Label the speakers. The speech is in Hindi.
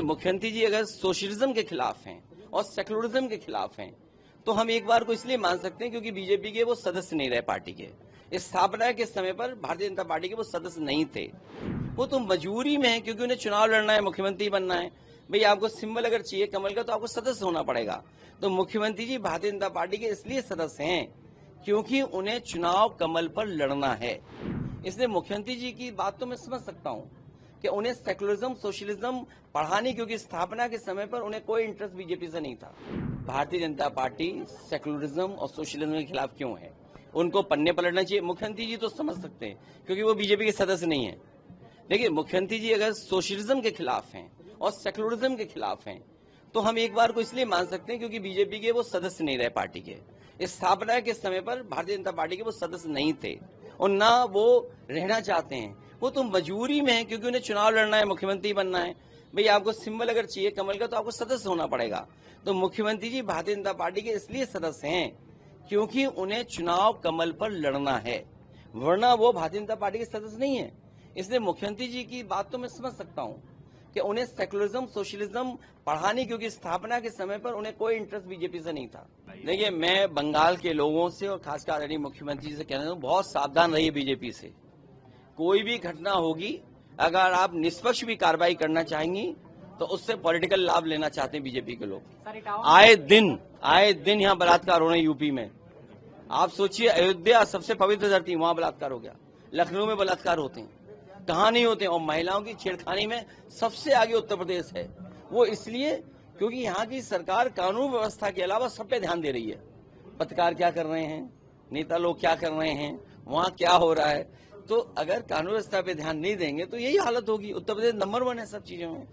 Speaker 1: मुख्यमंत्री जी अगर सोशलिज्म के खिलाफ हैं और सेकुलरिज्म के खिलाफ हैं तो हम एक बार को इसलिए मान सकते हैं क्योंकि बीजेपी के वो सदस्य नहीं रहे पार्टी के। इस स्थापना के समय पर भारतीय जनता पार्टी के वो सदस्य नहीं थे। वो तो मजबूरी में है क्योंकि उन्हें चुनाव लड़ना है, मुख्यमंत्री बनना है। भाई आपको सिंबल अगर चाहिए कमल का तो आपको सदस्य होना पड़ेगा। तो मुख्यमंत्री जी भारतीय जनता पार्टी के इसलिए सदस्य हैं क्योंकि उन्हें चुनाव कमल पर लड़ना है। इसलिए मुख्यमंत्री जी की बात तो मैं समझ सकता हूँ कि उन्हें सेकुलरिज्म सोशलिज्म पढ़ाने, क्योंकि स्थापना के समय पर उन्हें कोई इंटरेस्ट बीजेपी से नहीं था। भारतीय जनता पार्टी सेकुलरिज्म और सोशलिज्म के खिलाफ क्यों है, उनको पन्ने पलटना चाहिए। मुख्यमंत्री जी तो समझ सकते हैं क्योंकि वो बीजेपी के सदस्य नहीं है। देखिए, मुख्यमंत्री जी अगर सोशलिज्म के खिलाफ हैं और सेकुलरिज्म के खिलाफ हैं तो हम एक बार को इसलिए मान सकते हैं क्योंकि बीजेपी के वो सदस्य नहीं रहे पार्टी के। इस स्थापना के समय पर भारतीय जनता पार्टी के वो सदस्य नहीं थे और ना वो रहना चाहते हैं। वो तो मजबूरी में है क्योंकि उन्हें चुनाव लड़ना है, मुख्यमंत्री बनना है। भाई आपको सिंबल अगर चाहिए कमल का तो आपको सदस्य होना पड़ेगा। तो मुख्यमंत्री जी भारतीय जनता पार्टी के इसलिए सदस्य हैं क्योंकि उन्हें चुनाव कमल पर लड़ना है, वरना वो भारतीय जनता पार्टी के सदस्य नहीं है। इसलिए मुख्यमंत्री जी की बात तो मैं समझ सकता हूँ कि उन्हें सेकुलरिज्म सोशलिज्म पढ़ाने, क्योंकि स्थापना के समय पर उन्हें कोई इंटरेस्ट बीजेपी से नहीं था। देखिए, मैं बंगाल के लोगों से और खासकर आदरणीय मुख्यमंत्री जी से कहना चाहूँ, बहुत सावधान रहिए बीजेपी से। कोई भी घटना होगी, अगर आप निष्पक्ष भी कार्रवाई करना चाहेंगी तो उससे पॉलिटिकल लाभ लेना चाहते हैं बीजेपी के लोग। आए दिन यहाँ बलात्कार हो रहे हैं यूपी में। आप सोचिए, अयोध्या सबसे पवित्र धरती, वहां बलात्कार हो गया। लखनऊ में बलात्कार होते हैं, कहाँ नहीं होते। और महिलाओं की छेड़खानी में सबसे आगे उत्तर प्रदेश है। वो इसलिए क्योंकि यहाँ की सरकार कानून व्यवस्था के अलावा सब पे ध्यान दे रही है। पत्रकार क्या कर रहे हैं, नेता लोग क्या कर रहे हैं, वहाँ क्या हो रहा है। तो अगर कानून व्यवस्था पे ध्यान नहीं देंगे तो यही हालत होगी। उत्तर प्रदेश नंबर 1 है सब चीजों में।